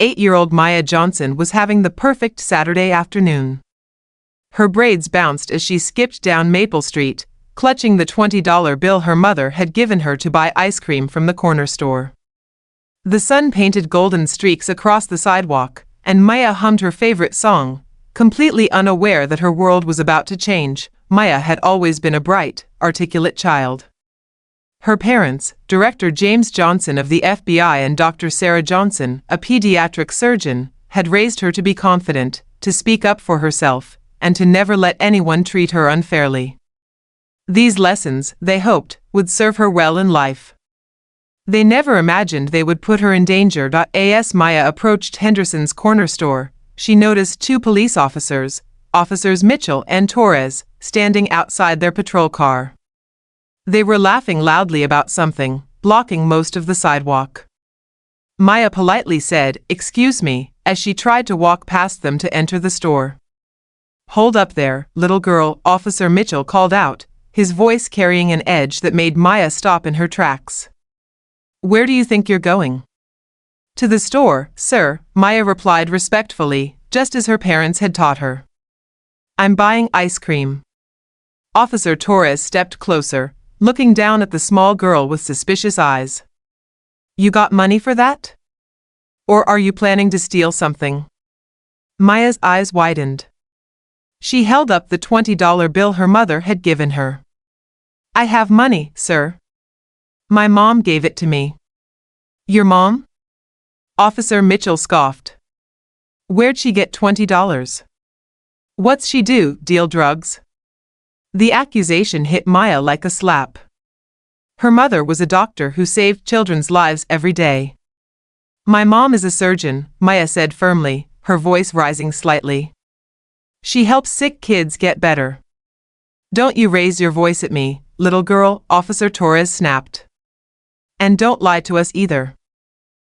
8-year-old Maya Johnson was having the perfect Saturday afternoon. Her braids bounced as she skipped down Maple Street, clutching the $20 bill her mother had given her to buy ice cream from the corner store. The sun painted golden streaks across the sidewalk, and Maya hummed her favorite song, completely unaware that her world was about to change. Maya had always been a bright, articulate child. Her parents, Director James Johnson of the FBI and Dr. Sarah Johnson, a pediatric surgeon, had raised her to be confident, to speak up for herself, and to never let anyone treat her unfairly. These lessons, they hoped, would serve her well in life. They never imagined they would put her in danger. As Maya approached Henderson's corner store, she noticed two police officers, Officers Mitchell and Torres, standing outside their patrol car. They were laughing loudly about something, blocking most of the sidewalk. Maya politely said, "Excuse me," as she tried to walk past them to enter the store. "Hold up there, little girl," Officer Mitchell called out, his voice carrying an edge that made Maya stop in her tracks. "Where do you think you're going?" "To the store, sir," Maya replied respectfully, just as her parents had taught her. "I'm buying ice cream." Officer Torres stepped closer, looking down at the small girl with suspicious eyes. "You got money for that? Or are you planning to steal something?" Maya's eyes widened. She held up the $20 bill her mother had given her. "I have money, sir. My mom gave it to me." "Your mom?" Officer Mitchell scoffed. "Where'd she get $20? What's she do, deal drugs?" The accusation hit Maya like a slap. Her mother was a doctor who saved children's lives every day. "My mom is a surgeon," Maya said firmly, her voice rising slightly. "She helps sick kids get better." "Don't you raise your voice at me, little girl," Officer Torres snapped. "And don't lie to us either.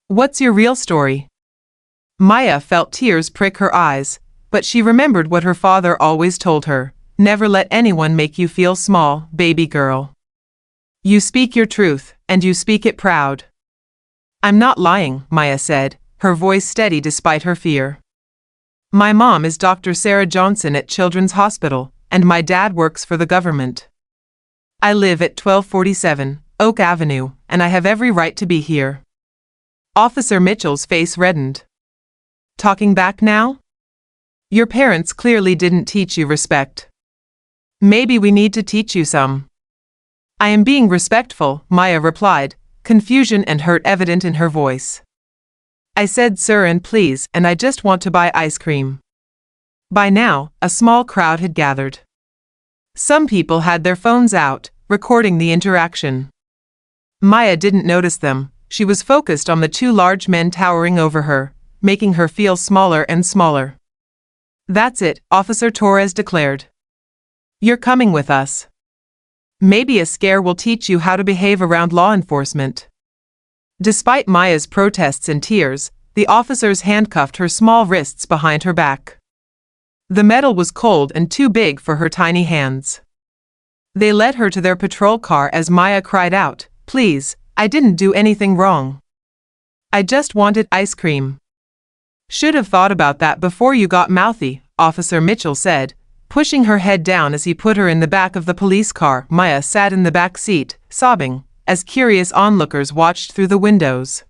What's your real story?" Maya felt tears prick her eyes, but she remembered what her father always told her. "Never let anyone make you feel small, baby girl. You speak your truth, and you speak it proud." "I'm not lying," Maya said, her voice steady despite her fear. "My mom is Dr. Sarah Johnson at Children's Hospital, and my dad works for the government. I live at 1247 Oak Avenue, and I have every right to be here." Officer Mitchell's face reddened. "Talking back now? Your parents clearly didn't teach you respect. Maybe we need to teach you some." "I am being respectful," Maya replied, confusion and hurt evident in her voice. "I said sir and please, and I just want to buy ice cream." By now, a small crowd had gathered. Some people had their phones out, recording the interaction. Maya didn't notice them. She was focused on the two large men towering over her, making her feel smaller and smaller. "That's it," Officer Torres declared. "You're coming with us. Maybe a scare will teach you how to behave around law enforcement." Despite Maya's protests and tears, the officers handcuffed her small wrists behind her back. The metal was cold and too big for her tiny hands. They led her to their patrol car as Maya cried out, "Please, I didn't do anything wrong. I just wanted ice cream." "Should have thought about that before you got mouthy," Officer Mitchell said, pushing her head down as he put her in the back of the police car. Maya sat in the back seat, sobbing, as curious onlookers watched through the windows.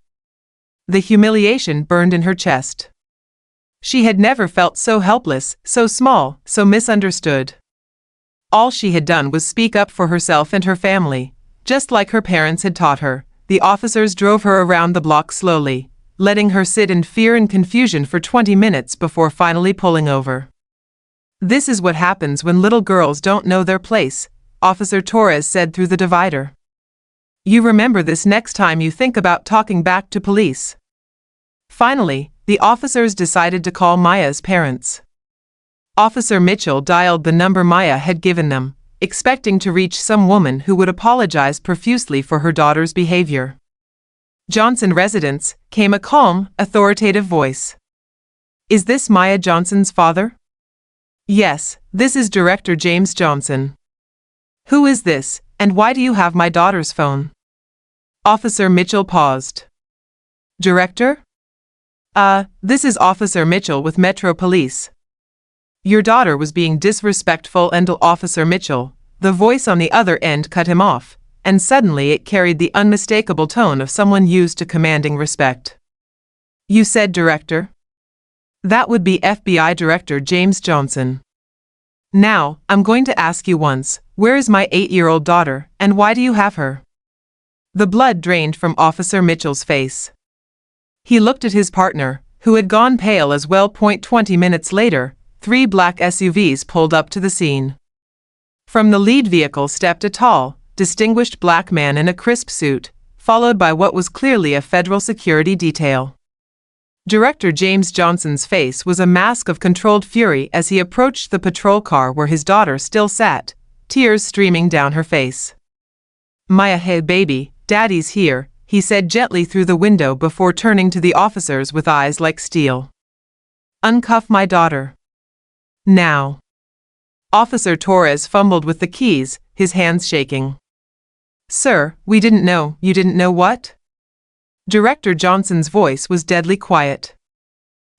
The humiliation burned in her chest. She had never felt so helpless, so small, so misunderstood. All she had done was speak up for herself and her family, just like her parents had taught her. The officers drove her around the block slowly, letting her sit in fear and confusion for 20 minutes before finally pulling over. "This is what happens when little girls don't know their place," Officer Torres said through the divider. "You remember this next time you think about talking back to police." Finally, the officers decided to call Maya's parents. Officer Mitchell dialed the number Maya had given them, expecting to reach some woman who would apologize profusely for her daughter's behavior. "Johnson residence," came a calm, authoritative voice. "Is this Maya Johnson's father?" "Yes, this is Director James Johnson." "Who is this, and why do you have my daughter's phone?" Officer Mitchell paused. "Director?" This is Officer Mitchell with Metro Police. Your daughter was being disrespectful and Officer Mitchell, the voice on the other end cut him off, and suddenly it carried the unmistakable tone of someone used to commanding respect. You said Director? That would be FBI Director James Johnson. Now, I'm going to ask you once, where is my 8-year-old daughter, and why do you have her? The blood drained from Officer Mitchell's face. He looked at his partner, who had gone pale as well. 20 minutes later, 3 black SUVs pulled up to the scene. From the lead vehicle stepped a tall, distinguished black man in a crisp suit, followed by what was clearly a federal security detail. Director James Johnson's face was a mask of controlled fury as he approached the patrol car where his daughter still sat, tears streaming down her face. Maya, hey baby, Daddy's here, he said gently through the window before turning to the officers with eyes like steel. Uncuff my daughter. Now. Officer Torres fumbled with the keys, his hands shaking. Sir, we didn't know. You didn't know what? Director Johnson's voice was deadly quiet.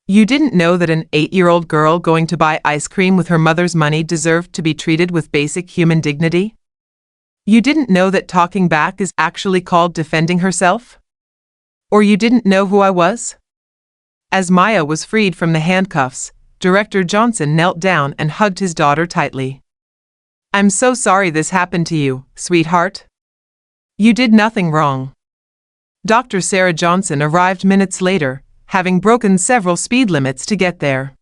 You didn't know that an 8-year-old girl going to buy ice cream with her mother's money deserved to be treated with basic human dignity? You didn't know that talking back is actually called defending herself? Or you didn't know who I was? As Maya was freed from the handcuffs, Director Johnson knelt down and hugged his daughter tightly. I'm so sorry this happened to you, sweetheart. You did nothing wrong. Dr. Sarah Johnson arrived minutes later, having broken several speed limits to get there.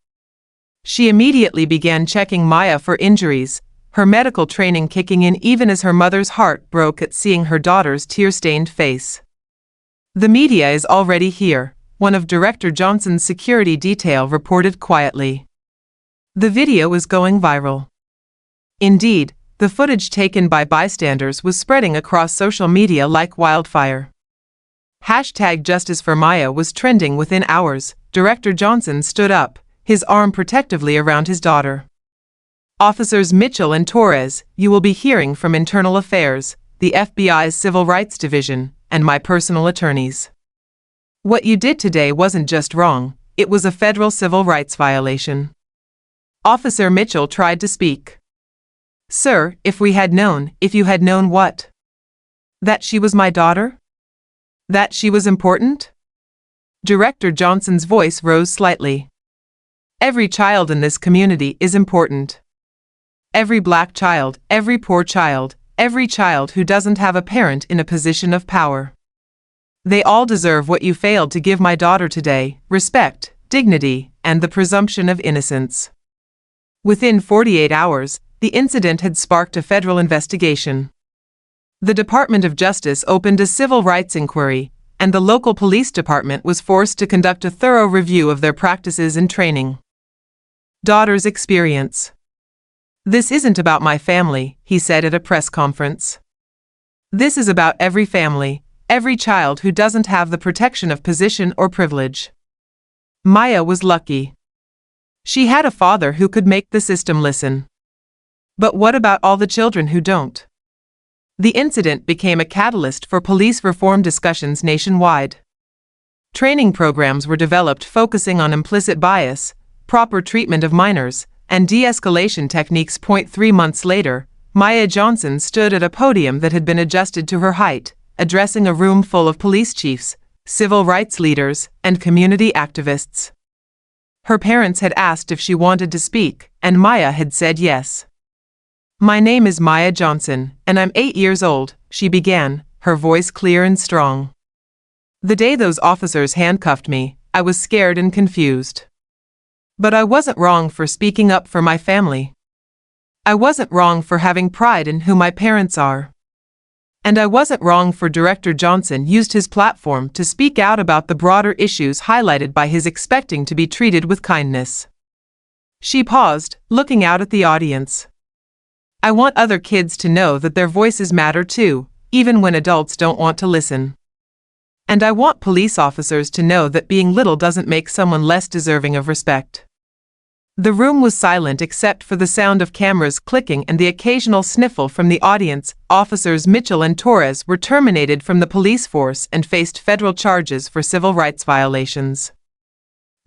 She immediately began checking Maya for injuries, her medical training kicking in even as her mother's heart broke at seeing her daughter's tear-stained face. The media is already here, one of Director Johnson's security detail reported quietly. The video is going viral. Indeed, the footage taken by bystanders was spreading across social media like wildfire. #Justice for Maya was trending within hours. Director Johnson stood up, his arm protectively around his daughter. Officers Mitchell and Torres, you will be hearing from Internal Affairs, the FBI's Civil Rights Division, and my personal attorneys. What you did today wasn't just wrong, it was a federal civil rights violation. Officer Mitchell tried to speak. Sir, if you had known what? That she was my daughter? That she was important? Director Johnson's voice rose slightly. Every child in this community is important. Every black child, every poor child, every child who doesn't have a parent in a position of power. They all deserve what you failed to give my daughter today: respect, dignity, and the presumption of innocence. Within 48 hours, the incident had sparked a federal investigation. The Department of Justice opened a civil rights inquiry, and the local police department was forced to conduct a thorough review of their practices and training. Daughter's experience. This isn't about my family, he said at a press conference. This is about every family, every child who doesn't have the protection of position or privilege. Maya was lucky. She had a father who could make the system listen. But what about all the children who don't? The incident became a catalyst for police reform discussions nationwide. Training programs were developed focusing on implicit bias, proper treatment of minors, and de-escalation techniques. 3 months later, Maya Johnson stood at a podium that had been adjusted to her height, addressing a room full of police chiefs, civil rights leaders, and community activists. Her parents had asked if she wanted to speak, and Maya had said yes. My name is Maya Johnson, and I'm 8 years old, she began, her voice clear and strong. The day those officers handcuffed me, I was scared and confused. But I wasn't wrong for speaking up for my family. I wasn't wrong for having pride in who my parents are. And I wasn't wrong for Director Johnson used his platform to speak out about the broader issues highlighted by his expecting to be treated with kindness. She paused, looking out at the audience. I want other kids to know that their voices matter too, even when adults don't want to listen. And I want police officers to know that being little doesn't make someone less deserving of respect. The room was silent except for the sound of cameras clicking and the occasional sniffle from the audience. Officers Mitchell and Torres were terminated from the police force and faced federal charges for civil rights violations.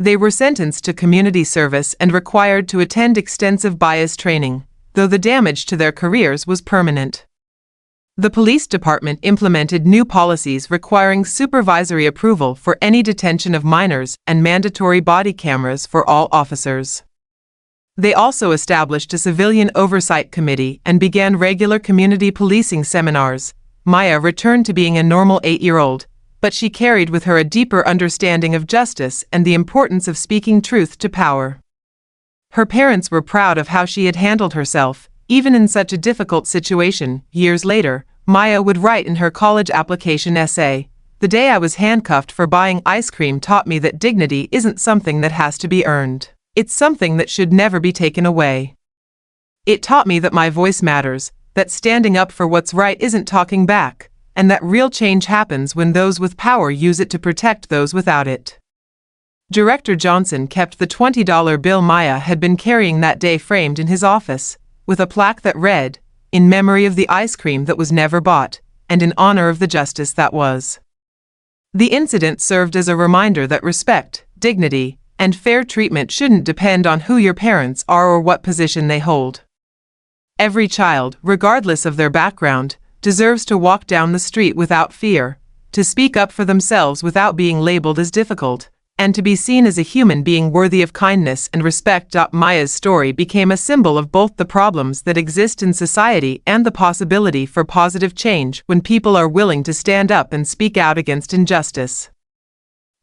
They were sentenced to community service and required to attend extensive bias training, though the damage to their careers was permanent. The police department implemented new policies requiring supervisory approval for any detention of minors and mandatory body cameras for all officers. They also established a civilian oversight committee and began regular community policing seminars. Maya returned to being a normal 8-year-old, but she carried with her a deeper understanding of justice and the importance of speaking truth to power. Her parents were proud of how she had handled herself, even in such a difficult situation. Years later, Maya would write in her college application essay, "The day I was handcuffed for buying ice cream taught me that dignity isn't something that has to be earned. It's something that should never be taken away. It taught me that my voice matters, that standing up for what's right isn't talking back, and that real change happens when those with power use it to protect those without it." Director Johnson kept the $20 bill Maya had been carrying that day framed in his office, with a plaque that read, "In memory of the ice cream that was never bought, and in honor of the justice that was." The incident served as a reminder that respect, dignity, and fair treatment shouldn't depend on who your parents are or what position they hold. Every child, regardless of their background, deserves to walk down the street without fear, to speak up for themselves without being labeled as difficult, and to be seen as a human being worthy of kindness and respect. Maya's story became a symbol of both the problems that exist in society and the possibility for positive change when people are willing to stand up and speak out against injustice.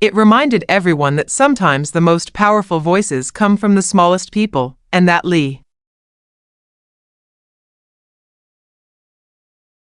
It reminded everyone that sometimes the most powerful voices come from the smallest people, and that